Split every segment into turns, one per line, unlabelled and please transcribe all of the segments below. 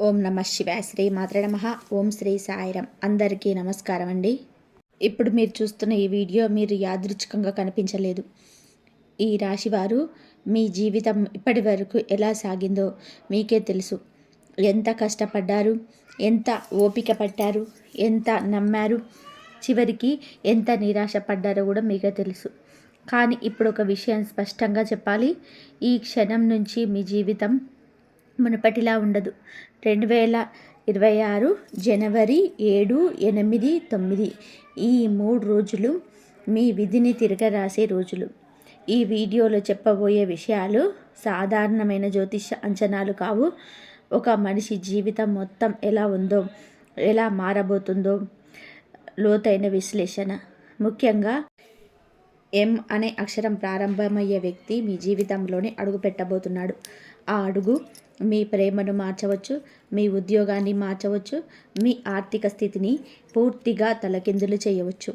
ఓం నమ శివాయ. శ్రీ మాత్రే నమః. ఓం శ్రీ సాయిరం. అందరికీ నమస్కారం అండి. ఇప్పుడు మీరు చూస్తున్న ఈ వీడియో మీరు యాదృచ్ఛికంగా కనిపించలేదు. ఈ రాశివారు మీ జీవితం ఇప్పటి వరకు ఎలా సాగిందో మీకే తెలుసు. ఎంత కష్టపడ్డారు, ఎంత ఓపిక పట్టారు, ఎంత నమ్మారు, చివరికి ఎంత నిరాశ పడ్డారో కూడా మీకే తెలుసు. కానీ ఇప్పుడు ఒక విషయం స్పష్టంగా చెప్పాలి. ఈ క్షణం నుంచి మీ జీవితం మునుపటిలా ఉండదు. 2026 జనవరి 7, 8, 9 ఈ 3 రోజులు మీ విధిని తిరగరాసే రోజులు. ఈ వీడియోలో చెప్పబోయే విషయాలు సాధారణమైన జ్యోతిష అంచనాలు కావు. ఒక మనిషి జీవితం మొత్తం ఎలా ఉందో, ఎలా మారబోతుందో లోతైన విశ్లేషణ. ముఖ్యంగా ఎం అనే అక్షరం ప్రారంభమయ్యే వ్యక్తి మీ జీవితంలోనే అడుగు పెట్టబోతున్నాడు. ఆ అడుగు మీ ప్రేమను మార్చవచ్చు, మీ ఉద్యోగాన్ని మార్చవచ్చు, మీ ఆర్థిక స్థితిని పూర్తిగా తలకిందులు చేయవచ్చు.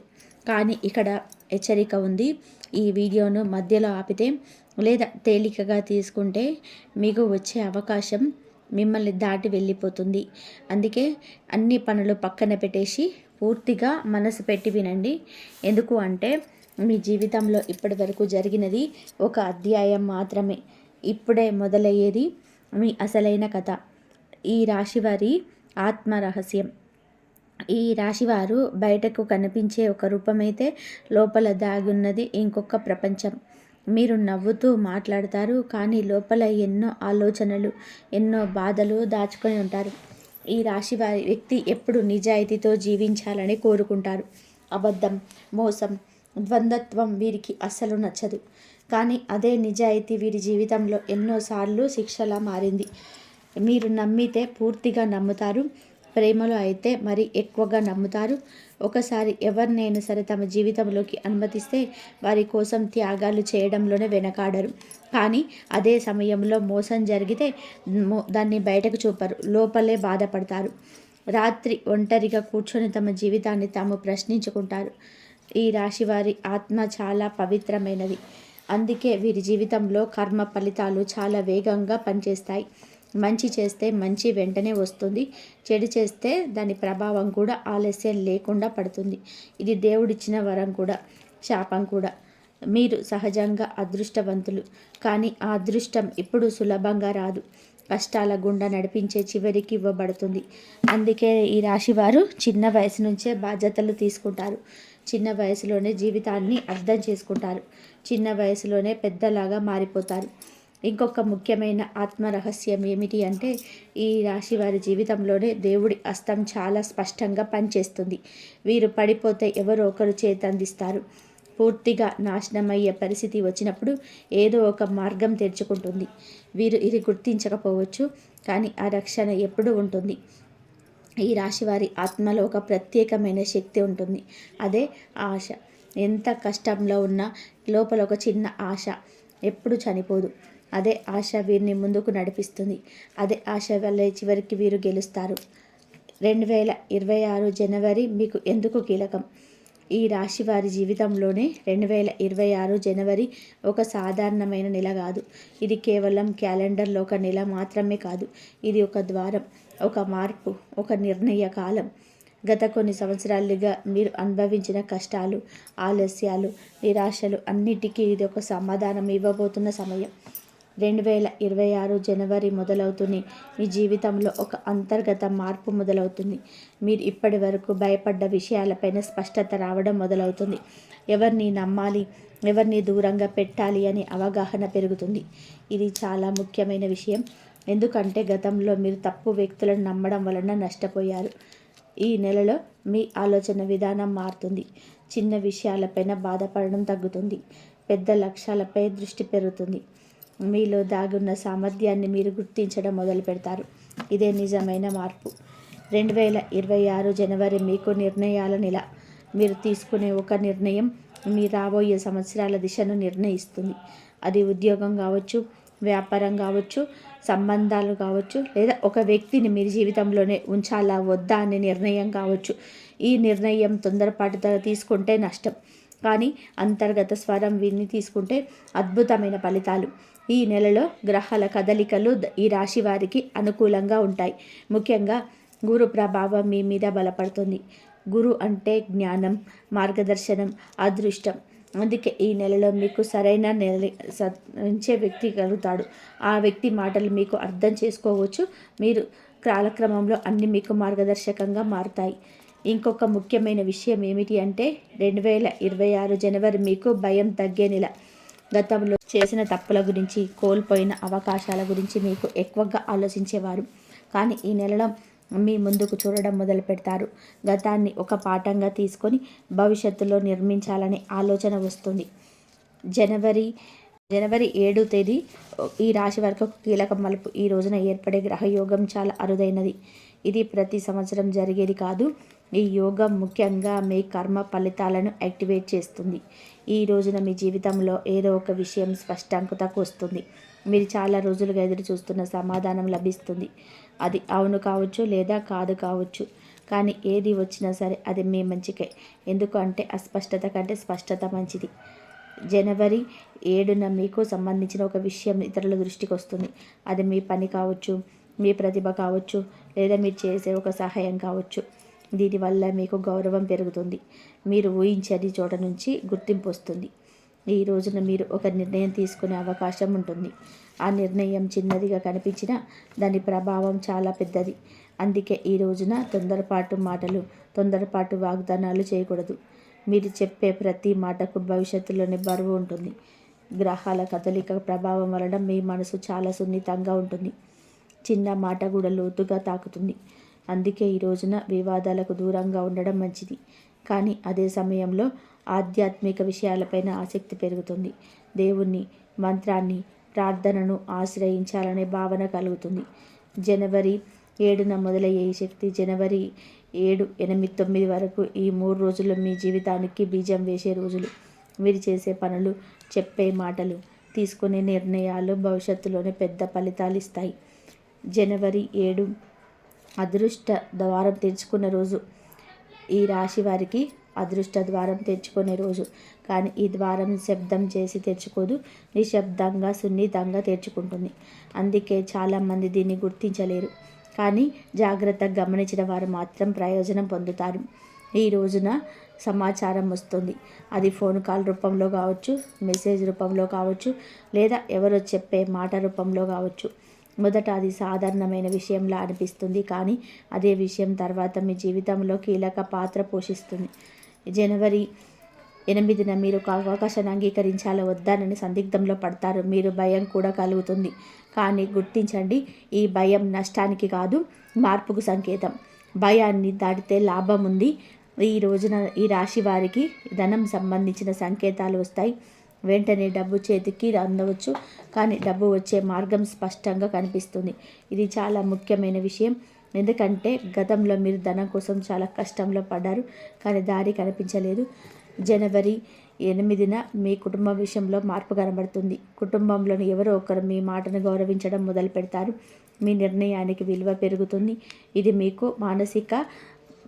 కానీ ఇక్కడ హెచ్చరిక ఉంది. ఈ వీడియోను మధ్యలో ఆపితే లేదా తేలికగా తీసుకుంటే మీకు వచ్చే అవకాశం మిమ్మల్ని దాటి వెళ్ళిపోతుంది. అందుకే అన్ని పనులు పక్కన పెట్టేసి పూర్తిగా మనసు పెట్టి వినండి. ఎందుకు అంటే మీ జీవితంలో ఇప్పటి వరకు జరిగినది ఒక అధ్యాయం మాత్రమే. ఇప్పుడే మొదలయ్యేది మీ అసలైన కథ. ఈ రాశివారి ఆత్మ రహస్యం. ఈ రాశివారు బయటకు కనిపించే ఒక రూపమైతే లోపల దాగున్నది ఇంకొక ప్రపంచం. మీరు నవ్వుతూ మాట్లాడతారు, కానీ లోపల ఎన్నో ఆలోచనలు, ఎన్నో బాధలు దాచుకొని ఉంటారు. ఈ రాశివారి వ్యక్తి ఎప్పుడు నిజాయితీతో జీవించాలని కోరుకుంటారు. అబద్ధం, మోసం, ద్వంద్వత్వం వీరికి అస్సలు నచ్చదు. కానీ అదే నిజాయితీ వీరి జీవితంలో ఎన్నోసార్లు శిక్షలా మారింది. మీరు నమ్మితే పూర్తిగా నమ్ముతారు, ప్రేమలో అయితే మరి ఎక్కువగా నమ్ముతారు. ఒకసారి ఎవరినైనా సరే తమ జీవితంలోకి అనుమతిస్తే వారి కోసం త్యాగాలు చేయడంలోనే వెనకాడరు. కానీ అదే సమయంలో మోసం జరిగితే దాన్ని బయటకు చూపరు, లోపలే బాధపడతారు. రాత్రి ఒంటరిగా కూర్చొని తమ జీవితాన్ని తాము ప్రశ్నించుకుంటారు. ఈ రాశివారి ఆత్మ చాలా పవిత్రమైనది. అందుకే వీరి జీవితంలో కర్మ ఫలితాలు చాలా వేగంగా పనిచేస్తాయి. మంచి చేస్తే మంచి వెంటనే వస్తుంది, చెడు చేస్తే దాని ప్రభావం కూడా ఆలస్యం లేకుండా పడుతుంది. ఇది దేవుడిచ్చిన వరం కూడా, శాపం కూడా. మీరు సహజంగా అదృష్టవంతులు, కానీ ఆ అదృష్టం ఇప్పుడు సులభంగా రాదు. కష్టాల గుండా నడిపించే చివరికి ఇవ్వబడుతుంది. అందుకే ఈ రాశివారు చిన్న వయసు నుంచే బాధ్యతలు తీసుకుంటారు. చిన్న వయసులోనే జీవితాన్ని అర్థం చేసుకుంటారు. చిన్న వయసులోనే పెద్దలాగా మారిపోతారు. ఇంకొక ముఖ్యమైన ఆత్మ రహస్యం ఏమిటి అంటే ఈ రాశి వారి జీవితంలోనే దేవుడి హస్తం చాలా స్పష్టంగా పనిచేస్తుంది. వీరు పడిపోతే ఎవరో ఒకరు చేతందిస్తారు. పూర్తిగా నాశనమయ్యే పరిస్థితి వచ్చినప్పుడు ఏదో ఒక మార్గం తెరుచుకుంటుంది. వీరు ఇది గుర్తించకపోవచ్చు, కానీ ఆ రక్షణ ఎప్పుడూ ఉంటుంది. ఈ రాశివారి ఆత్మలో ఒక ప్రత్యేకమైన శక్తి ఉంటుంది. అదే ఆశ. ఎంత కష్టంలో ఉన్నా లోపల ఒక చిన్న ఆశ ఎప్పుడు చనిపోదు. అదే ఆశ వీరిని ముందుకు నడిపిస్తుంది. అదే ఆశ వల్లే చివరికి వీరు గెలుస్తారు. 2026 జనవరి మీకు ఎందుకు కీలకం? ఈ రాశి వారి జీవితంలోనే 2026 జనవరి ఒక సాధారణమైన నెల కాదు. ఇది కేవలం క్యాలెండర్లో ఒక నెల మాత్రమే కాదు. ఇది ఒక ద్వారం, ఒక మార్పు, ఒక నిర్ణయ కాలం. గత కొన్ని సంవత్సరాలుగా మీరు అనుభవించిన కష్టాలు, ఆలస్యాలు, నిరాశలు అన్నిటికీ ఇది ఒక సమాధానం ఇవ్వబోతున్న సమయం. 2026 జనవరి మొదలవుతుంది. మీ జీవితంలో ఒక అంతర్గత మార్పు మొదలవుతుంది. మీరు ఇప్పటి వరకు భయపడ్డ విషయాలపైన స్పష్టత రావడం మొదలవుతుంది. ఎవరిని నమ్మాలి, ఎవరిని దూరంగా పెట్టాలి అనే అవగాహన పెరుగుతుంది. ఇది చాలా ముఖ్యమైన విషయం. ఎందుకంటే గతంలో మీరు తప్పు వ్యక్తులను నమ్మడం వలన నష్టపోయారు. ఈ నెలలో మీ ఆలోచన విధానం మారుతుంది. చిన్న విషయాలపైన బాధపడడం తగ్గుతుంది. పెద్ద లక్ష్యాలపై దృష్టి పెరుగుతుంది. మీలో దాగున్న సామర్థ్యాన్ని మీరు గుర్తించడం మొదలు పెడతారు. ఇదే నిజమైన మార్పు. 2026 జనవరి మీకు నిర్ణయాల నెల. మీరు తీసుకునే ఒక నిర్ణయం మీ రాబోయే సంవత్సరాల దిశను నిర్ణయిస్తుంది. అది ఉద్యోగం కావచ్చు, వ్యాపారం కావచ్చు, సంబంధాలు కావచ్చు, లేదా ఒక వ్యక్తిని మీ జీవితంలోనే ఉంచాలా వద్దా అనే నిర్ణయం కావచ్చు. ఈ నిర్ణయం తొందరపాటుతో తీసుకుంటే నష్టం, కానీ అంతర్గత స్వరం విని తీసుకుంటే అద్భుతమైన ఫలితాలు. ఈ నెలలో గ్రహాల కదలికలు ఈ రాశి వారికి అనుకూలంగా ఉంటాయి. ముఖ్యంగా గురు ప్రభావం మీ మీద బలపడుతుంది. గురు అంటే జ్ఞానం, మార్గదర్శనం, అదృష్టం. అందుకే ఈ నెలలో మీకు సరైన సరించే వ్యక్తి కలుగుతాడు. ఆ వ్యక్తి మాటలు మీకు అర్థం చేసుకోవచ్చు. మీరు కాలక్రమంలో అన్ని మీకు మార్గదర్శకంగా మారుతాయి. ఇంకొక ముఖ్యమైన విషయం ఏమిటి అంటే 2026 జనవరి మీకు భయం తగ్గే నెల. గతంలో చేసిన తప్పుల గురించి, కోల్పోయిన అవకాశాల గురించి మీకు ఎక్కువగా ఆలోచించేవారు. కానీ ఈ నెలలో మీ ముందుకు చూడడం మొదలు పెడతారు. గతాన్ని ఒక పాఠంగా తీసుకొని భవిష్యత్తులో నిర్మించాలనే ఆలోచన వస్తుంది. జనవరి 7వ తేదీ ఈ రాశి వరకు కీలక మలుపు. ఈ రోజున ఏర్పడే గ్రహయోగం చాలా అరుదైనది. ఇది ప్రతి సంవత్సరం జరిగేది కాదు. ఈ యోగం ముఖ్యంగా మీ కర్మ ఫలితాలను యాక్టివేట్ చేస్తుంది. ఈ రోజున మీ జీవితంలో ఏదో ఒక విషయం స్పష్టంతకు వస్తుంది. మీరు చాలా రోజులుగా ఎదురు చూస్తున్న సమాధానం లభిస్తుంది. అది అవును కావచ్చు లేదా కాదు కావచ్చు. కానీ ఏది వచ్చినా సరే అది మీ మంచికే. ఎందుకంటే అస్పష్టత కంటే స్పష్టత మంచిది. జనవరి 7న మీకు సంబంధించిన ఒక విషయం ఇతరుల దృష్టికి వస్తుంది. అది మీ పని కావచ్చు, మీ ప్రతిభ కావచ్చు, లేదా మీరు చేసే ఒక సహాయం కావచ్చు. దీనివల్ల మీకు గౌరవం పెరుగుతుంది. మీరు ఊహించని చోట నుంచి గుర్తింపు వస్తుంది. ఈ రోజున మీరు ఒక నిర్ణయం తీసుకునే అవకాశం ఉంటుంది. ఆ నిర్ణయం చిన్నదిగా కనిపించినా దాని ప్రభావం చాలా పెద్దది. అందుకే ఈ రోజున తొందరపాటు మాటలు, తొందరపాటు వాగ్దానాలు చేయకూడదు. మీరు చెప్పే ప్రతి మాటకు భవిష్యత్తులోనే బరువు ఉంటుంది. గ్రహాల కదలిక ప్రభావం వలన మీ మనసు చాలా సున్నితంగా ఉంటుంది. చిన్న మాట కూడా లోతుగా తాకుతుంది. అందుకే ఈ రోజున వివాదాలకు దూరంగా ఉండడం మంచిది. కానీ అదే సమయంలో ఆధ్యాత్మిక విషయాలపైన ఆసక్తి పెరుగుతుంది. దేవుణ్ణి, మంత్రాన్ని, ప్రార్థనను ఆశ్రయించాలనే భావన కలుగుతుంది. జనవరి 7న మొదలయ్యే ఈ శక్తి జనవరి 7, 8, 9 వరకు ఈ 3 రోజులు మీ జీవితానికి బీజం వేసే రోజులు. మీరు చేసే పనులు, చెప్పే మాటలు, తీసుకునే నిర్ణయాలు భవిష్యత్తులోనే పెద్ద ఫలితాలు ఇస్తాయి. జనవరి 7 అదృష్ట ద్వారం తెరుచుకున్న రోజు. ఈ రాశి వారికి అదృష్ట ద్వారం తెరుచుకునే రోజు. కానీ ఈ ద్వారం శబ్దం చేసి తెరుచుకోదు, నిశ్శబ్దంగా సున్నితంగా తెరుచుకుంటుంది. అందుకే చాలామంది దీన్ని గుర్తించలేరు. కానీ జాగ్రత్తగా గమనించిన వారు మాత్రం ప్రయోజనం పొందుతారు. ఈ రోజున సమాచారం వస్తుంది. అది ఫోన్ కాల్ రూపంలో కావచ్చు, మెసేజ్ రూపంలో కావచ్చు, లేదా ఎవరో చెప్పే మాట రూపంలో కావచ్చు. మొదట అది సాధారణమైన విషయంలా అనిపిస్తుంది. కానీ అదే విషయం తర్వాత మీ జీవితంలో కీలక పాత్ర పోషిస్తుంది. జనవరి 8న మీరు ఒక అవకాశాన్ని అంగీకరించాలో వద్దానని సందిగ్ధంలో పడతారు. మీరు భయం కూడా కలుగుతుంది. కానీ గుర్తించండి, ఈ భయం నష్టానికి కాదు, మార్పుకు సంకేతం. భయాన్ని దాటితే లాభం ఉంది. ఈ రోజున ఈ రాశి వారికి ధనం సంబంధించిన సంకేతాలు వస్తాయి. వెంటనే డబ్బు చేతికి అందవచ్చు. కానీ డబ్బు వచ్చే మార్గం స్పష్టంగా కనిపిస్తుంది. ఇది చాలా ముఖ్యమైన విషయం. ఎందుకంటే గతంలో మీరు ధనం కోసం చాలా కష్టంలో పడ్డారు, కానీ దారి కనిపించలేదు. జనవరి 8న మీ కుటుంబ విషయంలో మార్పు కనబడుతుంది. కుటుంబంలోని ఎవరో ఒకరు మీ మాటను గౌరవించడం మొదలు పెడతారు. మీ నిర్ణయానికి విలువ పెరుగుతుంది. ఇది మీకు మానసిక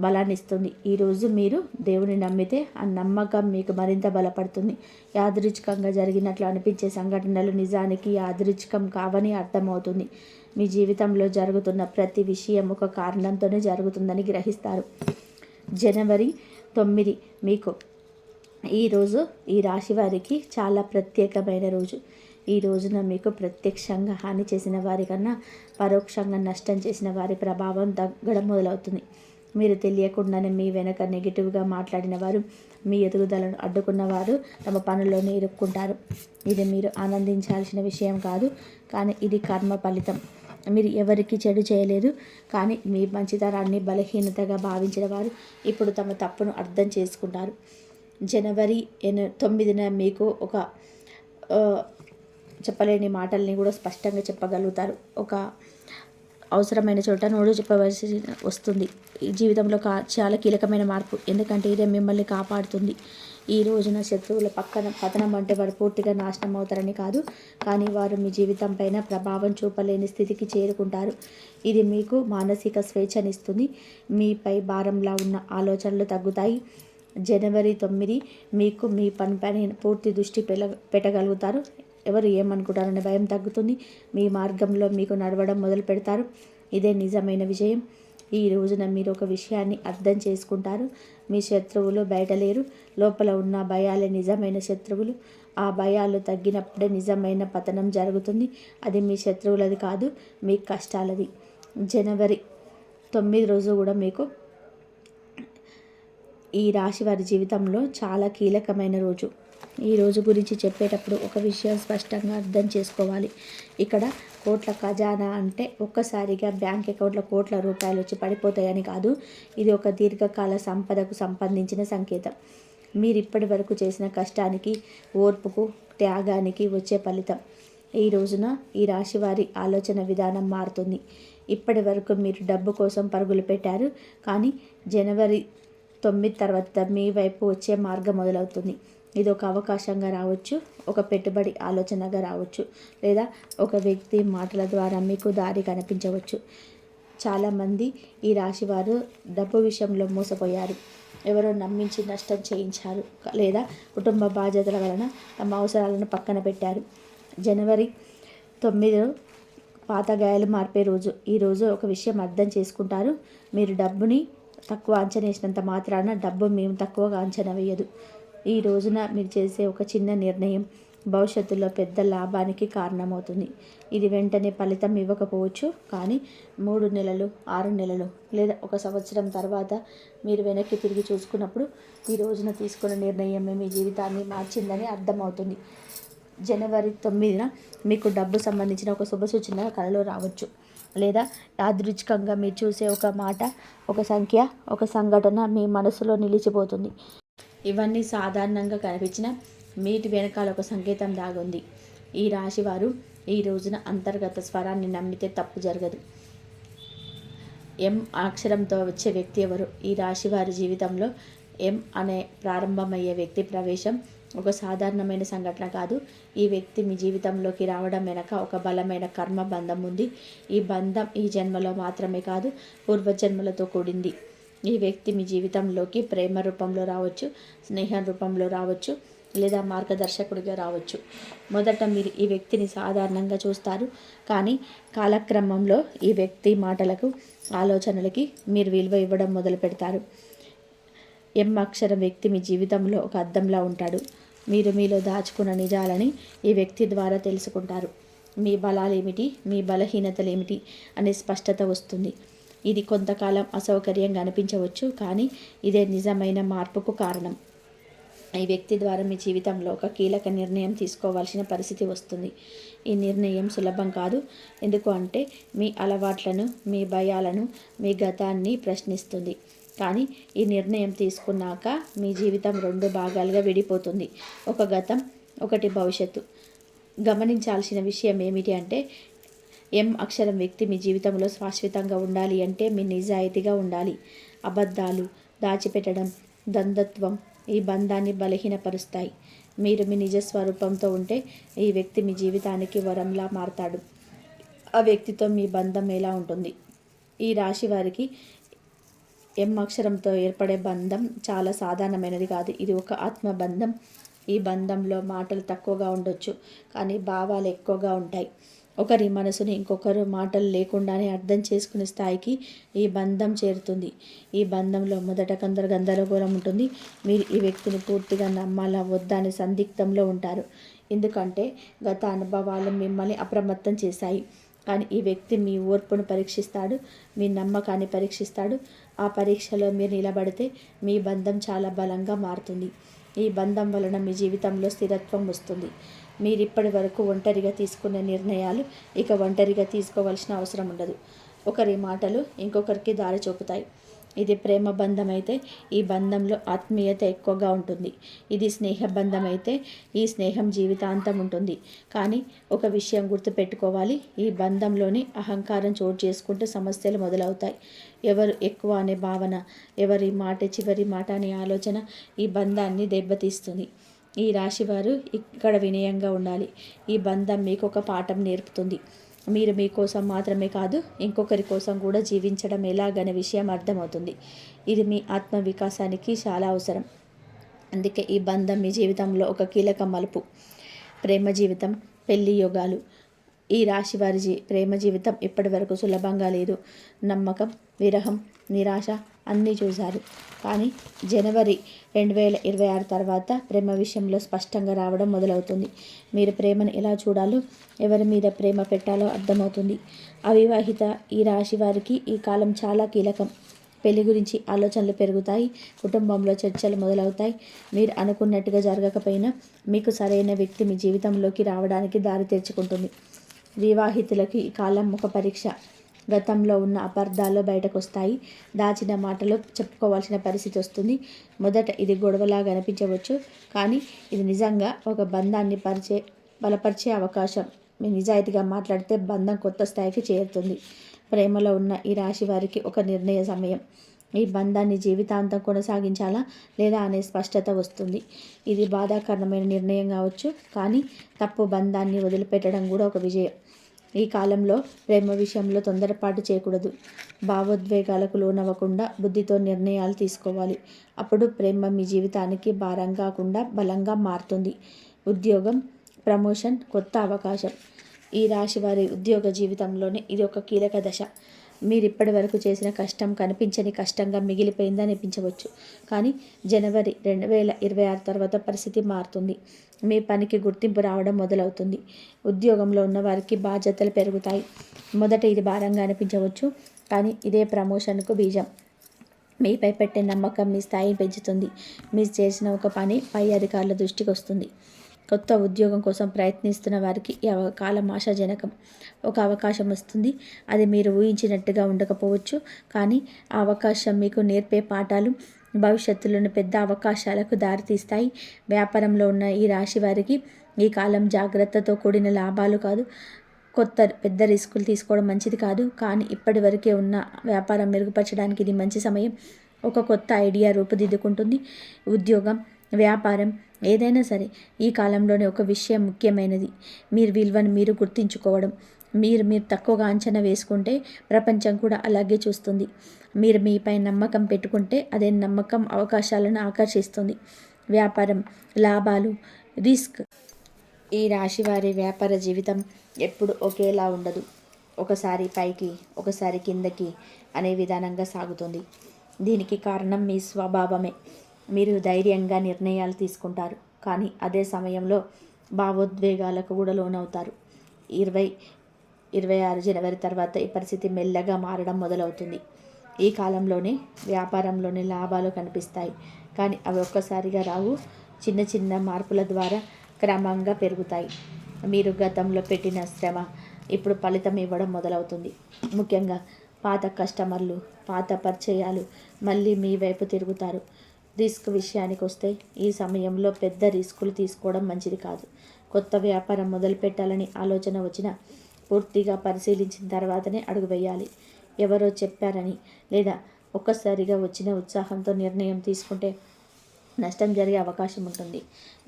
బలాన్ని ఇస్తుంది. ఈరోజు మీరు దేవుని నమ్మితే ఆ నమ్మకం మీకు మరింత బలపడుతుంది. యాదృచ్ఛికంగా జరిగినట్లు అనిపించే సంఘటనలు నిజానికి యాదృచ్ఛికం కావని అర్థమవుతుంది. మీ జీవితంలో జరుగుతున్న ప్రతి విషయం ఒక కారణంతోనే జరుగుతుందని గ్రహిస్తారు. జనవరి 9 మీకు ఈరోజు ఈ రాశి వారికి చాలా ప్రత్యేకమైన రోజు. ఈ రోజున మీకు ప్రత్యక్షంగా హాని చేసిన వారి కన్నా పరోక్షంగా నష్టం చేసిన వారి ప్రభావం తగ్గడం మొదలవుతుంది. మీరు తెలియకుండానే మీ వెనక నెగిటివ్గా మాట్లాడిన వారు, మీ ఎదుగుదలను అడ్డుకున్నవారు తమ పనుల్లోనే ఇరుక్కుంటారు. ఇది మీరు ఆనందించాల్సిన విషయం కాదు, కానీ ఇది కర్మ ఫలితం. మీరు ఎవరికి చెడు చేయలేదు, కానీ మీ మంచితనాన్ని బలహీనతగా భావించిన వారు ఇప్పుడు తమ తప్పును అర్థం చేసుకుంటారు. జనవరి 9న మీకు ఒక చెప్పలేని మాటల్ని కూడా స్పష్టంగా చెప్పగలుగుతారు. ఒక అవసరమైన చోట నోడు చెప్పవలసి వస్తుంది. ఈ జీవితంలో చాలా కీలకమైన మార్పు. ఎందుకంటే ఇదే మిమ్మల్ని కాపాడుతుంది. ఈ రోజున శత్రువుల పక్కన పతనం అంటే వారు పూర్తిగా నాశనం అవుతారని కాదు, కానీ వారు మీ జీవితం పైన ప్రభావం చూపలేని స్థితికి చేరుకుంటారు. ఇది మీకు మానసిక స్వేచ్ఛనిస్తుంది. మీపై భారంలా ఉన్న ఆలోచనలు తగ్గుతాయి. జనవరి 9 మీకు మీ పనిపైన పూర్తి దృష్టి పెట్టగలుగుతారు. ఎవరు ఏమనుకుంటారనే భయం తగ్గుతుంది. మీ మార్గంలో మీకు నడవడం మొదలు పెడతారు. ఇదే నిజమైన విజయం. ఈ రోజున మీరు ఒక విషయాన్ని అర్థం చేసుకుంటారు. మీ శత్రువులు బయట లేరు, లోపల ఉన్న భయాలే నిజమైన శత్రువులు. ఆ భయాలు తగ్గినప్పుడే నిజమైన పతనం జరుగుతుంది. అది మీ శత్రువులది కాదు, మీ కష్టాలది. జనవరి 9 రోజు కూడా మీకు ఈ రాశి వారి జీవితంలో చాలా కీలకమైన రోజు. ఈ రోజు గురించి చెప్పేటప్పుడు ఒక విషయం స్పష్టంగా అర్థం చేసుకోవాలి. ఇక్కడ కోట్ల ఖజానా అంటే ఒక్కసారిగా బ్యాంక్ అకౌంట్లో కోట్ల రూపాయలు వచ్చి పడిపోతాయని కాదు. ఇది ఒక దీర్ఘకాల సంపదకు సంబంధించిన సంకేతం. మీరు ఇప్పటి వరకు చేసిన కష్టానికి, ఓర్పుకు, త్యాగానికి వచ్చే ఫలితం. ఈ రోజున ఈ రాశి వారి ఆలోచన విధానం మారుతుంది. ఇప్పటి వరకు మీరు డబ్బు కోసం పరుగులు పెట్టారు, కానీ జనవరి 9 తర్వాత మీ వైపు వచ్చే మార్గం మొదలవుతుంది. ఇది ఒక అవకాశంగా రావచ్చు, ఒక పెట్టుబడి ఆలోచనగా రావచ్చు, లేదా ఒక వ్యక్తి మాటల ద్వారా మీకు దారి కనిపించవచ్చు. చాలామంది ఈ రాశివారు డబ్బు విషయంలో మోసపోయారు. ఎవరో నమ్మించి నష్టం చేయించారు, లేదా కుటుంబ బాధ్యతల వలన తమ అవసరాలను పక్కన పెట్టారు. జనవరి 9 పాత గాయాలు మార్పే రోజు. ఈరోజు ఒక విషయం అర్థం చేసుకుంటారు. మీరు డబ్బుని తక్కువ అంచనా వేసినంత మాత్రాన డబ్బు మేము తక్కువగా అంచనా వేయదు. ఈ రోజున మీరు చేసే ఒక చిన్న నిర్ణయం భవిష్యత్తులో పెద్ద లాభానికి కారణమవుతుంది. ఇది వెంటనే ఫలితం ఇవ్వకపోవచ్చు, కానీ 3 నెలలు, 6 నెలలు లేదా 1 సంవత్సరం తర్వాత మీరు వెనక్కి తిరిగి చూసుకున్నప్పుడు ఈ రోజున తీసుకున్న నిర్ణయమే మీ జీవితాన్ని మార్చిందని అర్థమవుతుంది. జనవరి 9న మీకు డబ్బు సంబంధించిన ఒక శుభసూచన కలలో రావచ్చు, లేదా యాదృచ్ఛికంగా మీరు చూసే ఒక మాట, ఒక సంఖ్య, ఒక సంఘటన మీ మనసులో నిలిచిపోతుంది. ఇవన్నీ సాధారణంగా కనిపించిన మీటి వెనకాల ఒక సంకేతం దాగుంది. ఈ రాశివారు ఈ రోజున అంతర్గత స్వరాన్ని నమ్మితే తప్పు జరగదు. ఎం అక్షరంతో వచ్చే వ్యక్తి ఎవరు? ఈ రాశివారి జీవితంలో ఎం అనే ప్రారంభమయ్యే వ్యక్తి ప్రవేశం ఒక సాధారణమైన సంఘటన కాదు. ఈ వ్యక్తి మీ జీవితంలోకి రావడం వెనక ఒక బలమైన కర్మ బంధం ఉంది. ఈ బంధం ఈ జన్మలో మాత్రమే కాదు, పూర్వజన్మలతో కూడింది. ఈ వ్యక్తి మీ జీవితంలోకి ప్రేమ రూపంలో రావచ్చు, స్నేహం రూపంలో రావచ్చు, లేదా మార్గదర్శకుడిగా రావచ్చు. మొదట మీరు ఈ వ్యక్తిని సాధారణంగా చూస్తారు, కానీ కాలక్రమంలో ఈ వ్యక్తి మాటలకు, ఆలోచనలకి మీరు విలువ ఇవ్వడం మొదలు పెడతారు. ఎం అక్షరం వ్యక్తి మీ జీవితంలో ఒక అద్దంలా ఉంటాడు. మీరు మీలో దాచుకున్న నిజాలని ఈ వ్యక్తి ద్వారా తెలుసుకుంటారు. మీ బలాలు ఏమిటి, మీ బలహీనతలు ఏమిటి అనే స్పష్టత వస్తుంది. ఇది కొంతకాలం అసౌకర్యంగా అనిపించవచ్చు, కానీ ఇదే నిజమైన మార్పుకు కారణం. ఈ వ్యక్తి ద్వారా మీ జీవితంలో ఒక కీలక నిర్ణయం తీసుకోవాల్సిన పరిస్థితి వస్తుంది. ఈ నిర్ణయం సులభం కాదు, ఎందుకు అంటే మీ అలవాట్లను, మీ భయాలను, మీ గతాన్ని ప్రశ్నిస్తుంది. కానీ ఈ నిర్ణయం తీసుకున్నాక మీ జీవితం 2 భాగాలుగా విడిపోతుంది. ఒక గతం, ఒకటి భవిష్యత్తు. గమనించాల్సిన విషయం ఏమిటి అంటే, ఎం అక్షరం వ్యక్తి మీ జీవితంలో శాశ్వతంగా ఉండాలి అంటే మీ నిజాయితీగా ఉండాలి. అబద్ధాలు, దాచిపెట్టడం, ద్వంద్వత్వం ఈ బంధాన్ని బలహీనపరుస్తాయి. మీరు మీ నిజస్వరూపంతో ఉంటే ఈ వ్యక్తి మీ జీవితానికి వరంలా మారతాడు. ఆ వ్యక్తితో మీ బంధం ఎలా ఉంటుంది? ఈ రాశి వారికి ఎం అక్షరంతో ఏర్పడే బంధం చాలా సాధారణమైనది కాదు. ఇది ఒక ఆత్మబంధం. ఈ బంధంలో మాటలు తక్కువగా ఉండొచ్చు, కానీ భావాలు ఎక్కువగా ఉంటాయి. ఒకరి మనసుని ఇంకొకరు మాటలు లేకుండానే అర్థం చేసుకునే స్థాయికి ఈ బంధం చేరుతుంది. ఈ బంధంలో మొదట గందరగోళం ఉంటుంది. మీరు ఈ వ్యక్తిని పూర్తిగా నమ్మాలా వద్దా అనే సందిగ్ధంలో ఉంటారు, ఎందుకంటే గత అనుభవాలు మిమ్మల్ని అప్రమత్తం చేశాయి. కానీ ఈ వ్యక్తి మీ ఓర్పును పరీక్షిస్తాడు, మీ నమ్మకాన్ని పరీక్షిస్తాడు. ఆ పరీక్షలో మీరు నిలబడితే మీ బంధం చాలా బలంగా మారుతుంది. ఈ బంధం వలన మీ జీవితంలో స్థిరత్వం వస్తుంది. మీరు ఇప్పటి వరకు ఒంటరిగా తీసుకునే నిర్ణయాలు ఇక ఒంటరిగా తీసుకోవాల్సిన అవసరం ఉండదు. ఒకరి మాటలు ఇంకొకరికి దారి చూపుతాయి. ఇది ప్రేమ బంధం అయితే ఈ బంధంలో ఆత్మీయత ఎక్కువగా ఉంటుంది. ఇది స్నేహ బంధం అయితే ఈ స్నేహం జీవితాంతం ఉంటుంది. కానీ ఒక విషయం గుర్తుపెట్టుకోవాలి, ఈ బంధంలోని అహంకారం చోటు చేసుకుంటే సమస్యలు మొదలవుతాయి. ఎవరు ఎక్కువ అనే భావన, ఎవరి మాట చివరి మాట అనే ఆలోచన ఈ బంధాన్ని దెబ్బతీస్తుంది. ఈ రాశివారు ఇక్కడ వినయంగా ఉండాలి. ఈ బంధం మీకు ఒక పాఠం నేర్పుతుంది. మీరు మీకోసం మాత్రమే కాదు, ఇంకొకరి కోసం కూడా జీవించడం ఎలాగనే విషయం అర్థమవుతుంది. ఇది మీ ఆత్మ వికాసానికి చాలా అవసరం. అందుకే ఈ బంధం మీ జీవితంలో ఒక కీలక మలుపు. ప్రేమ జీవితం పెళ్లి యోగాలు. ఈ రాశి వారి ప్రేమ జీవితం ఇప్పటి వరకు సులభంగా లేదు. నమ్మకం, విరహం, నిరాశ అన్నీ చూశారు. కానీ జనవరి 2026 తర్వాత ప్రేమ విషయంలో స్పష్టంగా రావడం మొదలవుతుంది. మీరు ప్రేమను ఎలా చూడాలో, ఎవరి మీద ప్రేమ పెట్టాలో అర్థమవుతుంది. అవివాహిత ఈ రాశి వారికి ఈ కాలం చాలా కీలకం. పెళ్లి గురించి ఆలోచనలు పెరుగుతాయి. కుటుంబంలో చర్చలు మొదలవుతాయి. మీరు అనుకున్నట్టుగా జరగకపోయినా మీకు సరైన వ్యక్తి మీ జీవితంలోకి రావడానికి దారి తెరుచుకుంటుంది. వివాహితులకి ఈ కాలం ఒక పరీక్ష. గతంలో ఉన్న అపార్థాలు బయటకు వస్తాయి. దాచిన మాటలు చెప్పుకోవాల్సిన పరిస్థితి వస్తుంది. మొదట ఇది గొడవలాగా అనిపించవచ్చు, కానీ ఇది నిజంగా ఒక బంధాన్ని బలపరిచే అవకాశం. మీ నిజాయితీగా మాట్లాడితే బంధం కొత్త స్థాయికి చేరుతుంది. ప్రేమలో ఉన్న ఈ రాశి వారికి ఒక నిర్ణయ సమయం. ఈ బంధాన్ని జీవితాంతం కొనసాగించాలా లేదా అనే స్పష్టత వస్తుంది. ఇది బాధాకరమైన నిర్ణయం కావచ్చు, కానీ తప్పు బంధాన్ని వదిలిపెట్టడం కూడా ఒక విజయం. ఈ కాలంలో ప్రేమ విషయంలో తొందరపాటు చేయకూడదు. భావోద్వేగాలకు లోనవ్వకుండా బుద్ధితో నిర్ణయాలు తీసుకోవాలి. అప్పుడు ప్రేమ మీ జీవితానికి భారం కాకుండా బలంగా మారుతుంది. ఉద్యోగం, ప్రమోషన్, కొత్త అవకాశం. ఈ రాశి వారి ఉద్యోగ జీవితంలోనే ఇది ఒక కీలక దశ. మీరు ఇప్పటి వరకు చేసిన కష్టం కనిపించని కష్టంగా మిగిలిపోయిందని అనిపించవచ్చు, కానీ జనవరి 2026 తర్వాత పరిస్థితి మారుతుంది. మీ పనికి గుర్తింపు రావడం మొదలవుతుంది. ఉద్యోగంలో ఉన్న వారికి బాధ్యతలు పెరుగుతాయి. మొదట ఇది భారంగా అనిపించవచ్చు, కానీ ఇదే ప్రమోషన్కు బీజం. మీపై పెట్టే నమ్మకం మీ స్థాయిని పెంచుతుంది. మీరు చేసిన ఒక పని పై అధికారుల దృష్టికి వస్తుంది. కొత్త ఉద్యోగం కోసం ప్రయత్నిస్తున్న వారికి ఈ కాలం ఆశాజనకం. ఒక అవకాశం వస్తుంది. అది మీరు ఊహించినట్టుగా ఉండకపోవచ్చు, కానీ ఆ అవకాశం మీకు నేర్పే పాఠాలు భవిష్యత్తులోని పెద్ద అవకాశాలకు దారితీస్తాయి. వ్యాపారంలో ఉన్న ఈ రాశి వారికి ఈ కాలం జాగ్రత్తతో కూడిన లాభాలు కాదు, పెద్ద రిస్కులు తీసుకోవడం మంచిది కాదు. కానీ ఇప్పటి వరకే ఉన్న వ్యాపారం మెరుగుపరచడానికి ఇది మంచి సమయం. ఒక కొత్త ఐడియా రూపుదిద్దుకుంటుంది. ఉద్యోగం, వ్యాపారం ఏదైనా సరే ఈ కాలంలోనే ఒక విషయం ముఖ్యమైనది. మీరు విలువను మీరు గుర్తించుకోవడం. మీరు తక్కువగా అంచనా వేసుకుంటే ప్రపంచం కూడా అలాగే చూస్తుంది. మీరు మీపై నమ్మకం పెట్టుకుంటే అదే నమ్మకం అవకాశాలను ఆకర్షిస్తుంది. వ్యాపారం, లాభాలు, రిస్క్. ఈ రాశి వారి వ్యాపార జీవితం ఎప్పుడు ఒకేలా ఉండదు. ఒకసారి పైకి, ఒకసారి కిందకి అనే విధానంగా సాగుతుంది. దీనికి కారణం మీ స్వభావమే. మీరు ధైర్యంగా నిర్ణయాలు తీసుకుంటారు, కానీ అదే సమయంలో భావోద్వేగాలకు కూడా లోనవుతారు. 2026 జనవరి తర్వాత ఈ పరిస్థితి మెల్లగా మారడం మొదలవుతుంది. ఈ కాలంలోనే వ్యాపారంలోని లాభాలు కనిపిస్తాయి, కానీ అవి ఒక్కసారిగా రావు. చిన్న చిన్న మార్పుల ద్వారా క్రమంగా పెరుగుతాయి. మీరు గతంలో పెట్టిన శ్రమ ఇప్పుడు ఫలితం ఇవ్వడం మొదలవుతుంది. ముఖ్యంగా పాత కస్టమర్లు, పాత పరిచయాలు మళ్ళీ మీ వైపు తిరుగుతారు. రిస్క్ విషయానికి వస్తే ఈ సమయంలో పెద్ద రిస్కులు తీసుకోవడం మంచిది కాదు. కొత్త వ్యాపారం మొదలు పెట్టాలని ఆలోచన వచ్చినా పూర్తిగా పరిశీలించిన తర్వాతనే అడుగు వేయాలి. ఎవరో చెప్పారని లేదా ఒక్కసారిగా వచ్చిన ఉత్సాహంతో నిర్ణయం తీసుకుంటే నష్టం జరిగే అవకాశం ఉంటుంది.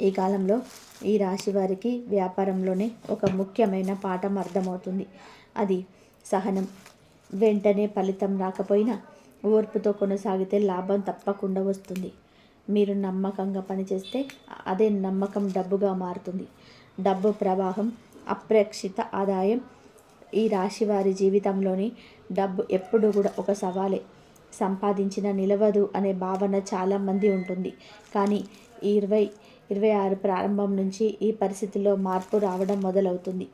ఈ కాలంలో ఈ రాశి వారికి వ్యాపారంలోనే ఒక ముఖ్యమైన పాఠం అర్థమవుతుంది. అది సహనం. వెంటనే ఫలితం రాకపోయినా ఓర్పుతో కొనసాగితే లాభం తప్పకుండా వస్తుంది. మీరు నమ్మకంగా పనిచేస్తే అదే నమ్మకం డబ్బుగా మారుతుంది. డబ్బు ప్రవాహం, అప్రక్షిత ఆదాయం. ఈ రాశి వారి జీవితంలోని డబ్బు ఎప్పుడు కూడా ఒక సవాలే. సంపాదించిన నిలవదు అనే భావన చాలామంది ఉంటుంది, కానీ ఈ 2026 ప్రారంభం నుంచి ఈ పరిస్థితిలో మార్పు రావడం మొదలవుతుంది.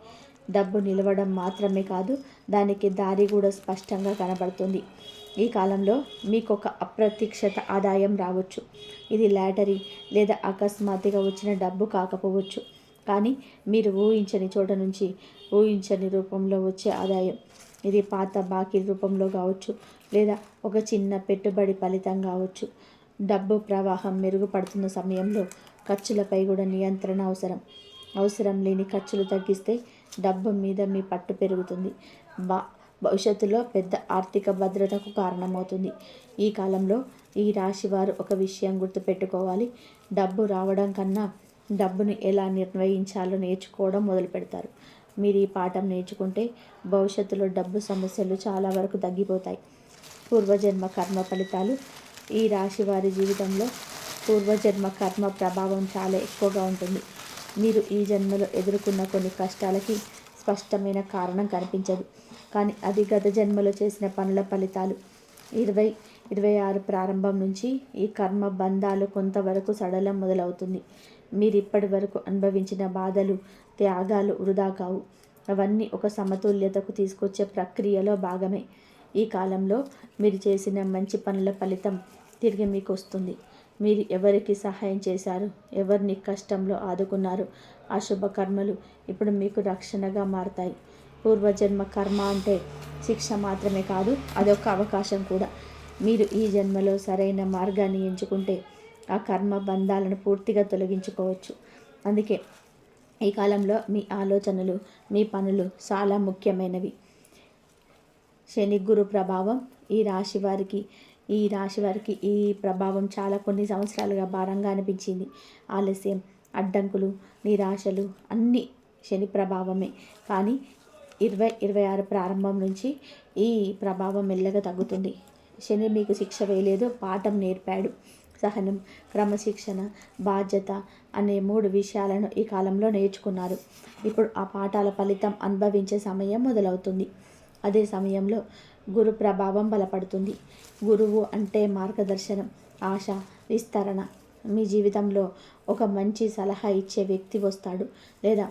డబ్బు నిలవడం మాత్రమే కాదు, దానికి దారి కూడా స్పష్టంగా కనబడుతుంది. ఈ కాలంలో మీకు ఒక అప్రత్యక్షత ఆదాయం రావచ్చు. ఇది లాటరీ లేదా అకస్మాత్తుగా వచ్చిన డబ్బు కాకపోవచ్చు, కానీ మీరు ఊహించని చోట నుంచి ఊహించని రూపంలో వచ్చే ఆదాయం. ఇది పాత బాకీ రూపంలో కావచ్చు, లేదా ఒక చిన్న పెట్టుబడి ఫలితం కావచ్చు. డబ్బు ప్రవాహం మెరుగుపడుతున్న సమయంలో ఖర్చులపై కూడా నియంత్రణ అవసరం. అవసరం లేని ఖర్చులు తగ్గిస్తే డబ్బు మీద మీ పట్టు పెరుగుతుంది. భవిష్యత్తులో పెద్ద ఆర్థిక భద్రతకు కారణమవుతుంది. ఈ కాలంలో ఈ రాశి వారు ఒక విషయం గుర్తుపెట్టుకోవాలి. డబ్బు రావడం కన్నా డబ్బును ఎలా నిర్వహించాలో నేర్చుకోవడం మొదలు పెడతారు. మీరు ఈ పాఠం నేర్చుకుంటే భవిష్యత్తులో డబ్బు సమస్యలు చాలా వరకు తగ్గిపోతాయి. పూర్వజన్మ కర్మ ఫలితాలు. ఈ రాశి వారి జీవితంలో పూర్వజన్మ కర్మ ప్రభావం చాలా ఎక్కువగా ఉంటుంది. మీరు ఈ జన్మలో ఎదుర్కొన్న కొన్ని కష్టాలకి స్పష్టమైన కారణం కనిపించదు, కానీ అది గత జన్మలో చేసిన పనుల ఫలితాలు. 2026 ప్రారంభం నుంచి ఈ కర్మ బంధాలు కొంతవరకు సడలం మొదలవుతుంది. మీరు ఇప్పటి వరకు అనుభవించిన బాధలు, త్యాగాలు వృధా కావు. అవన్నీ ఒక సమతుల్యతకు తీసుకొచ్చే ప్రక్రియలో భాగమే. ఈ కాలంలో మీరు చేసిన మంచి పనుల ఫలితం తిరిగి మీకు వస్తుంది. మీరు ఎవరికి సహాయం చేశారు, ఎవరిని కష్టంలో ఆదుకున్నారు, ఆ శుభకర్మలు ఇప్పుడు మీకు రక్షణగా మారతాయి. పూర్వజన్మ కర్మ అంటే శిక్ష మాత్రమే కాదు, అదొక అవకాశం కూడా. మీరు ఈ జన్మలో సరైన మార్గాన్ని ఎంచుకుంటే ఆ కర్మ బంధాలను పూర్తిగా తొలగించుకోవచ్చు. అందుకే ఈ కాలంలో మీ ఆలోచనలు, మీ పనులు చాలా ముఖ్యమైనవి. శని గురు ప్రభావం ఈ రాశి వారికి ఈ ప్రభావం చాలా కొన్ని సంవత్సరాలుగా భారంగా అనిపించింది. ఆలస్యం, అడ్డంకులు, నిరాశలు అన్నీ శని ప్రభావమే. కానీ 2026 ప్రారంభం నుంచి ఈ ప్రభావం మెల్లగా తగ్గుతుంది. శని మీకు శిక్ష వేయలేదు, పాఠం నేర్పాడు. సహనం, క్రమశిక్షణ, బాధ్యత అనే 3 విషయాలను ఈ కాలంలో నేర్చుకున్నారు. ఇప్పుడు ఆ పాఠాల ఫలితం అనుభవించే సమయం మొదలవుతుంది. అదే సమయంలో గురు ప్రభావం బలపడుతుంది. గురువు అంటే మార్గదర్శనం, ఆశ, విస్తరణ. మీ జీవితంలో ఒక మంచి సలహా ఇచ్చే వ్యక్తి వస్తాడు, లేదా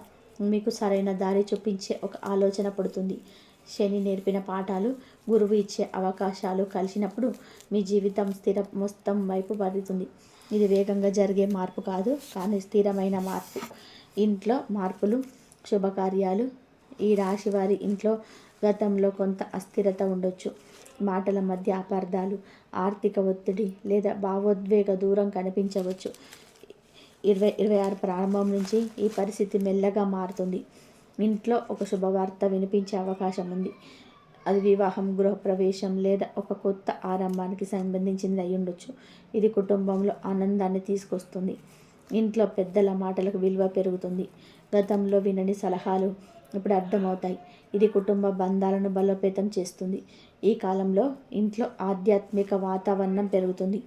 మీకు సరైన దారి చూపించే ఒక ఆలోచన పడుతుంది. శని నేర్పిన పాఠాలు, గురువు ఇచ్చే అవకాశాలు కలిసినప్పుడు మీ జీవితం మొత్తం వైపు పడుతుంది. ఇది వేగంగా జరిగే మార్పు కాదు, కానీ స్థిరమైన మార్పు. ఇంట్లో మార్పులు, శుభకార్యాలు. ఈ రాశి వారి ఇంట్లో గతంలో కొంత అస్థిరత ఉండొచ్చు. మాటల మధ్య అపార్థాలు, ఆర్థిక ఒత్తిడి లేదా భావోద్వేగ దూరం కనిపించవచ్చు. 2026 ప్రారంభం నుంచి ఈ పరిస్థితి మెల్లగా మారుతుంది. ఇంట్లో ఒక శుభవార్త వినిపించే అవకాశం ఉంది. అది వివాహం, గృహప్రవేశం లేదా ఒక కొత్త ఆరంభానికి సంబంధించింది అయి ఉండొచ్చు. ఇది కుటుంబంలో ఆనందాన్ని తీసుకొస్తుంది. ఇంట్లో పెద్దల మాటలకు విలువ పెరుగుతుంది. గతంలో వినని సలహాలు ఇప్పుడు అర్థమవుతాయి. ఇది కుటుంబ బంధాలను బలోపేతం చేస్తుంది. ఈ కాలంలో ఇంట్లో ఆధ్యాత్మిక వాతావరణం పెరుగుతుంది.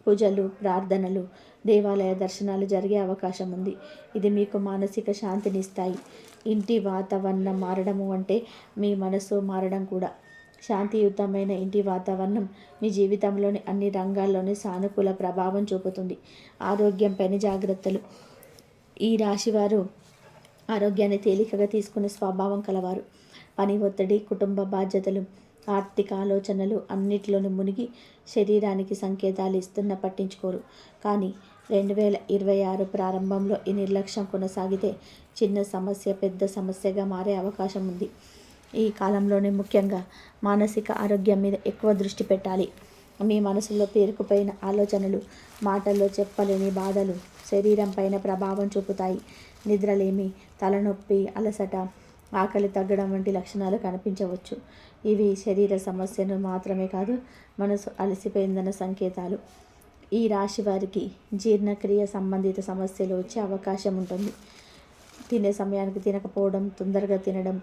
పూజలు, ప్రార్థనలు, దేవాలయ దర్శనాలు జరిగే అవకాశం ఉంది. ఇది మీకు మానసిక శాంతినిస్తాయి. ఇంటి వాతావరణం మారడము అంటే మీ మనసు మారడం కూడా. శాంతియుతమైన ఇంటి వాతావరణం మీ జీవితంలోని అన్ని రంగాల్లోని సానుకూల ప్రభావం చూపుతుంది. ఆరోగ్యంపైన జాగ్రత్తలు. ఈ రాశివారు ఆరోగ్యాన్ని తేలికగా తీసుకునే స్వభావం కలవారు. పని ఒత్తిడి, కుటుంబ బాధ్యతలు, ఆర్థిక ఆలోచనలు అన్నిటిలోనూ మునిగి శరీరానికి సంకేతాలు ఇస్తున్న పట్టించుకోరు. కానీ 2026 ప్రారంభంలో ఈ నిర్లక్ష్యం కొనసాగితే చిన్న సమస్య పెద్ద సమస్యగా మారే అవకాశం ఉంది. ఈ కాలంలోనే ముఖ్యంగా మానసిక ఆరోగ్యం మీద ఎక్కువ దృష్టి పెట్టాలి. మీ మనసులో పేరుకుపోయిన ఆలోచనలు, మాటల్లో చెప్పలేని బాధలు శరీరం పైన ప్రభావం చూపుతాయి. నిద్రలేమి, తలనొప్పి, అలసట, ఆకలి తగ్గడం వంటి లక్షణాలు కనిపించవచ్చు. ఇవి శరీర సమస్యను మాత్రమే కాదు, మనసు అలసిపోయిందన్న సంకేతాలు. ఈ రాశి వారికి జీర్ణక్రియ సంబంధిత సమస్యలు వచ్చే అవకాశం ఉంటుంది. తినే సమయానికి తినకపోవడం, తొందరగా తినడం,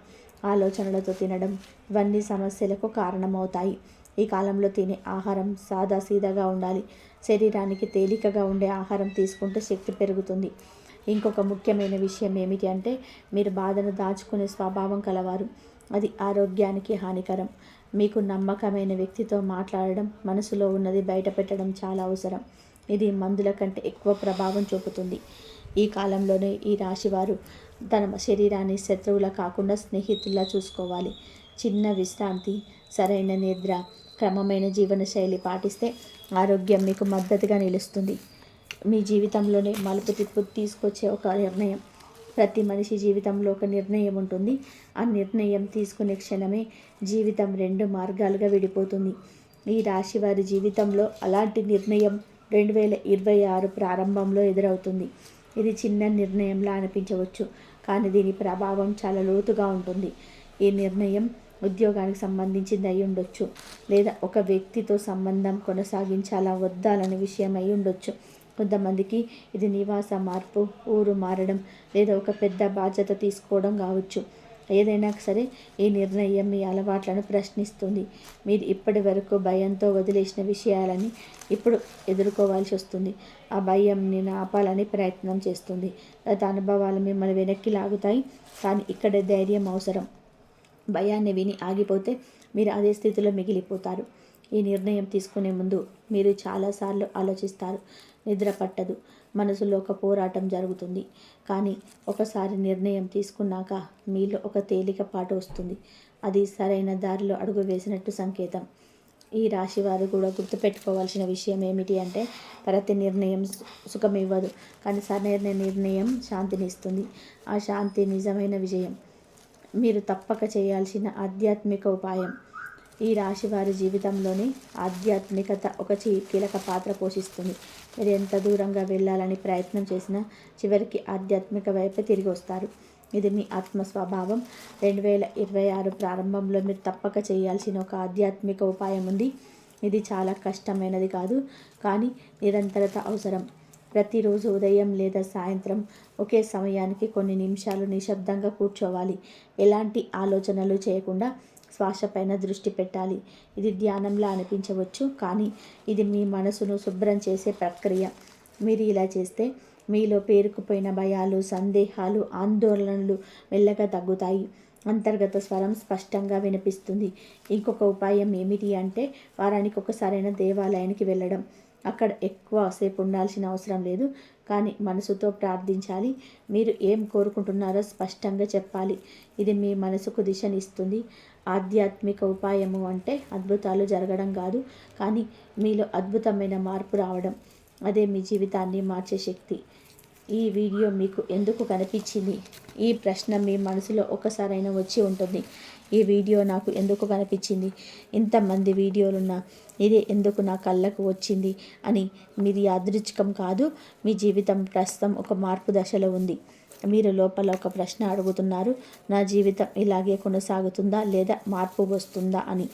ఆలోచనలతో తినడం ఇవన్నీ సమస్యలకు కారణమవుతాయి. ఈ కాలంలో తినే ఆహారం సాదాసీదాగా ఉండాలి. శరీరానికి తేలికగా ఉండే ఆహారం తీసుకుంటే శక్తి పెరుగుతుంది. ఇంకొక ముఖ్యమైన విషయం ఏమిటి అంటే మీరు బాధను దాచుకునే స్వభావం కలవారు. అది ఆరోగ్యానికి హానికరం. మీకు నమ్మకమైన వ్యక్తితో మాట్లాడడం, మనసులో ఉన్నది బయట పెట్టడం చాలా అవసరం. ఇది మందుల కంటే ఎక్కువ ప్రభావం చూపుతుంది. ఈ కాలంలోనే ఈ రాశివారు తన శరీరాన్ని శత్రువులా కాకుండా స్నేహితుల్లా చూసుకోవాలి. చిన్న విశ్రాంతి, సరైన నిద్ర, క్రమమైన జీవనశైలి పాటిస్తే ఆరోగ్యం మీకు మద్దతుగా నిలుస్తుంది. మీ జీవితంలోనే మలుపు తిప్పు తీసుకొచ్చే ఒక నిర్ణయం. ప్రతి మనిషి జీవితంలో ఒక నిర్ణయం ఉంటుంది. ఆ నిర్ణయం తీసుకునే క్షణమే జీవితం 2 మార్గాలుగా విడిపోతుంది. ఈ రాశి వారి జీవితంలో అలాంటి నిర్ణయం 2026 ప్రారంభంలో ఎదురవుతుంది. ఇది చిన్న నిర్ణయంలా అనిపించవచ్చు, కానీ దీని ప్రభావం చాలా లోతుగా ఉంటుంది. ఈ నిర్ణయం ఉద్యోగానికి సంబంధించింది అయి ఉండొచ్చు, లేదా ఒక వ్యక్తితో సంబంధం కొనసాగించాలా వద్దాలనే విషయం అయి ఉండొచ్చు. కొంతమందికి ఇది నివాస మార్పు, ఊరు మారడం, లేదా ఒక పెద్ద బాధ్యత తీసుకోవడం కావచ్చు. ఏదైనా సరే ఈ నిర్ణయం మీ అలవాట్లను ప్రశ్నిస్తుంది. మీరు ఇప్పటి వరకు భయంతో వదిలేసిన విషయాలని ఇప్పుడు ఎదుర్కోవాల్సి వస్తుంది. ఆ భయంని ఆపాలని ప్రయత్నం చేస్తుంది. గత అనుభవాలు మిమ్మల్ని వెనక్కి లాగుతాయి, కానీ ఇక్కడ ధైర్యం అవసరం. భయాన్ని విని ఆగిపోతే మీరు అదే స్థితిలో మిగిలిపోతారు. ఈ నిర్ణయం తీసుకునే ముందు మీరు చాలాసార్లు ఆలోచిస్తారు. నిద్ర పట్టదు, మనసులో ఒక పోరాటం జరుగుతుంది. కానీ ఒకసారి నిర్ణయం తీసుకున్నాక మీలో ఒక తేలికపాటు వస్తుంది. అది సరైన దారిలో అడుగు వేసినట్టు సంకేతం. ఈ రాశి వారు కూడా గుర్తుపెట్టుకోవాల్సిన విషయం ఏమిటి అంటే, ప్రతి నిర్ణయం సుఖం ఇవ్వదు, కానీ సరైన నిర్ణయం శాంతిని ఇస్తుంది. ఆ శాంతి నిజమైన విజయం. మీరు తప్పక చేయాల్సిన ఆధ్యాత్మిక ఉపాయం. ఈ రాశి వారి జీవితంలోని ఆధ్యాత్మికత ఒక కీలక పాత్ర పోషిస్తుంది. మీరు ఎంత దూరంగా వెళ్ళాలని ప్రయత్నం చేసినా చివరికి ఆధ్యాత్మిక వైపే తిరిగి వస్తారు. ఇది మీ ఆత్మ స్వభావం. 2026 ప్రారంభంలో మీరు తప్పక చేయాల్సిన ఒక ఆధ్యాత్మిక ఉపాయం ఉంది. ఇది చాలా కష్టమైనది కాదు, కానీ నిరంతరత అవసరం. ప్రతిరోజు ఉదయం లేదా సాయంత్రం ఒకే సమయానికి కొన్ని నిమిషాలు నిశ్శబ్దంగా కూర్చోవాలి. ఎలాంటి ఆలోచనలు చేయకుండా శ్వాసపైన దృష్టి పెట్టాలి. ఇది ధ్యానంలా అనిపించవచ్చు, కానీ ఇది మీ మనసును శుభ్రం చేసే ప్రక్రియ. మీరు ఇలా చేస్తే మీలో పేరుకుపోయిన భయాలు, సందేహాలు, ఆందోళనలు మెల్లగా తగ్గుతాయి. అంతర్గత స్వరం స్పష్టంగా వినిపిస్తుంది. ఇంకొక ఉపాయం ఏమిటి అంటే, వారానికి ఒకసారైనా దేవాలయానికి వెళ్ళడం. అక్కడ ఎక్కువ సేపు ఉండాల్సిన అవసరం లేదు, కానీ మనసుతో ప్రార్థించాలి. మీరు ఏం కోరుకుంటున్నారో స్పష్టంగా చెప్పాలి. ఇది మీ మనసుకు దిశనిస్తుంది. ఆధ్యాత్మిక ఉపాయము అంటే అద్భుతాలు జరగడం కాదు, కానీ మీలో అద్భుతమైన మార్పు రావడం. అదే మీ జీవితాన్ని మార్చే శక్తి. ఈ వీడియో మీకు ఎందుకు కనిపించింది? ఈ ప్రశ్న మీ మనసులో ఒక్కసారైనా వచ్చి ఉంటుంది. ఈ వీడియో నాకు ఎందుకు కనిపించింది? ఇంతమంది వీడియోలున్నా ఇదే ఎందుకు నా కళ్ళకు వచ్చింది అని. మీది యాదృచ్ఛికం కాదు. మీ జీవితం ప్రస్తుతం ఒక మార్పు దశలో ఉంది. మీరు లోపల ఒక ప్రశ్న అడుగుతున్నారు, నా జీవితం ఇలాగే కొనసాగుతుందా లేదా మార్పు వస్తుందా అని.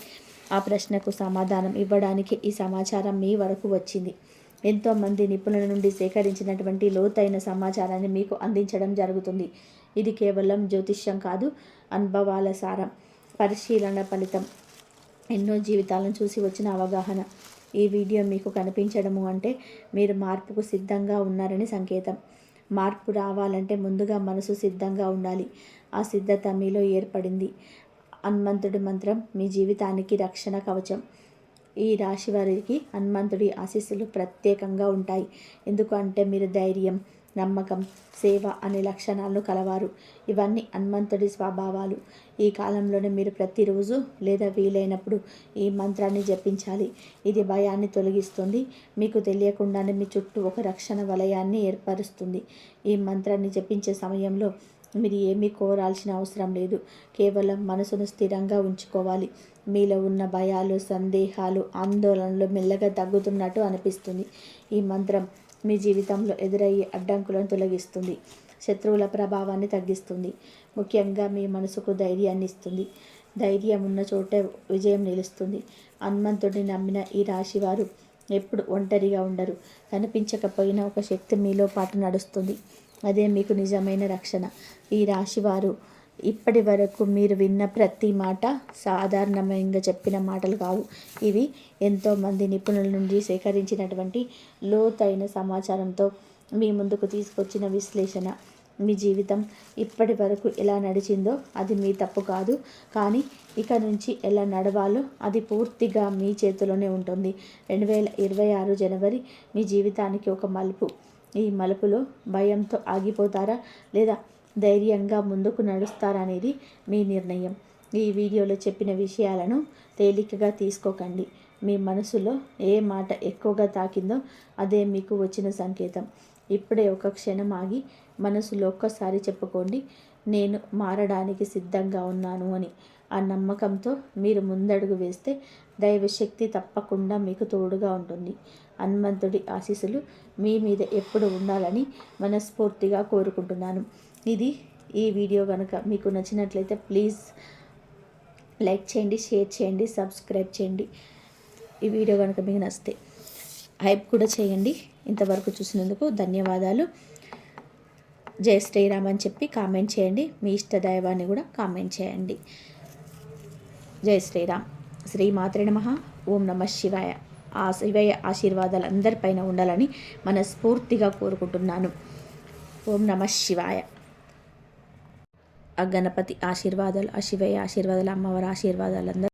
ఆ ప్రశ్నకు సమాధానం ఇవ్వడానికి ఈ సమాచారం మీ వరకు వచ్చింది. ఎంతోమంది నిపుణుల నుండి సేకరించినటువంటి లోతైన సమాచారాన్ని మీకు అందించడం జరుగుతుంది. ఇది కేవలం జ్యోతిష్యం కాదు, అనుభవాల సారం, పరిశీలన ఫలితం, ఎన్నో జీవితాలను చూసి వచ్చిన అవగాహన. ఈ వీడియో మీకు కనిపించడము అంటే మీరు మార్పుకు సిద్ధంగా ఉన్నారని సంకేతం. మార్పు రావాలంటే ముందుగా మనసు సిద్ధంగా ఉండాలి. ఆ సిద్ధత మీలో ఏర్పడింది. హనుమంతుడి మంత్రం మీ జీవితానికి రక్షణ కవచం. ఈ రాశి వారికి హనుమంతుడి ఆశీస్సులు ప్రత్యేకంగా ఉంటాయి. ఎందుకంటే మీరు ధైర్యం, నమ్మకం, సేవ అనే లక్షణాలను కలవారు. ఇవన్నీ హనుమంతుడి స్వభావాలు. ఈ కాలంలోనే మీరు ప్రతిరోజు లేదా వీలైనప్పుడు ఈ మంత్రాన్ని జపించాలి. ఇది భయాన్ని తొలగిస్తుంది. మీకు తెలియకుండానే మీ చుట్టూ ఒక రక్షణ వలయాన్ని ఏర్పరుస్తుంది. ఈ మంత్రాన్ని జపించే సమయంలో మీరు ఏమీ కోరాల్సిన అవసరం లేదు. కేవలం మనసును స్థిరంగా ఉంచుకోవాలి. మీలో ఉన్న భయాలు, సందేహాలు, ఆందోళనలు మెల్లగా తగ్గుతున్నట్టు అనిపిస్తుంది. ఈ మంత్రం మీ జీవితంలో ఎదురయ్యే అడ్డంకులను తొలగిస్తుంది, శత్రువుల ప్రభావాన్ని తగ్గిస్తుంది, ముఖ్యంగా మీ మనసుకు ధైర్యాన్ని ఇస్తుంది. ధైర్యం ఉన్న చోటే విజయం నిలుస్తుంది. హనుమంతుడిని నమ్మిన ఈ రాశివారు ఎప్పుడు ఒంటరిగా ఉండరు. కనిపించకపోయినా ఒక శక్తి మీలో పాటు నడుస్తుంది. అదే మీకు నిజమైన రక్షణ. ఈ రాశివారు ఇప్పటి వరకు మీరు విన్న ప్రతి మాట సాధారణంగా చెప్పిన మాటలు కావు. ఇవి ఎంతోమంది నిపుణుల నుండి సేకరించినటువంటి లోతైన సమాచారంతో మీ ముందుకు తీసుకొచ్చిన విశ్లేషణ. మీ జీవితం ఇప్పటి వరకు ఎలా నడిచిందో అది మీ తప్పు కాదు, కానీ ఇక నుంచి ఎలా నడవాలో అది పూర్తిగా మీ చేతిలోనే ఉంటుంది. 2026 జనవరి మీ జీవితానికి ఒక మలుపు. ఈ మలుపులో భయంతో ఆగిపోతారా లేదా ధైర్యంగా ముందుకు నడుస్తారా అనేది మీ నిర్ణయం. ఈ వీడియోలో చెప్పిన విషయాలను తేలికగా తీసుకోకండి. మీ మనసులో ఏ మాట ఎక్కువగా తాకిందో అదే మీకు వచ్చిన సంకేతం. ఇప్పుడే ఒక క్షణం ఆగి మనసులో ఒక్కసారి చెప్పుకోండి, నేను మారడానికి సిద్ధంగా ఉన్నాను అని. ఆ నమ్మకంతో మీరు ముందడుగు వేస్తే దైవశక్తి తప్పకుండా మీకు తోడుగా ఉంటుంది. హనుమంతుడి ఆశీస్సులు మీ మీద ఎప్పుడు ఉండాలని మనస్ఫూర్తిగా కోరుకుంటున్నాను. ఈ వీడియో కనుక మీకు నచ్చినట్లయితే ప్లీజ్ లైక్ చేయండి, షేర్ చేయండి, సబ్స్క్రైబ్ చేయండి. ఈ వీడియో కనుక మీకు నచ్చితే హైప్ కూడా చేయండి. ఇంతవరకు చూసినందుకు ధన్యవాదాలు. జై శ్రీరామ్ అని చెప్పి కామెంట్ చేయండి. మీ ఇష్ట దైవాన్ని కూడా కామెంట్ చేయండి. జై శ్రీరామ్. శ్రీమాత్రే నమః. ఓం నమః శివాయ. ఆ శివయ్య ఆశీర్వాదాలు అందరిపైన ఉండాలని మనస్ఫూర్తిగా కోరుకుంటున్నాను. ఓం నమః శివాయ. ఆ గణపతి ఆశీర్వాదాలు, ఆ శివయ్య ఆశీర్వాదాలు, అమ్మవారి ఆశీర్వాదాలు అందరూ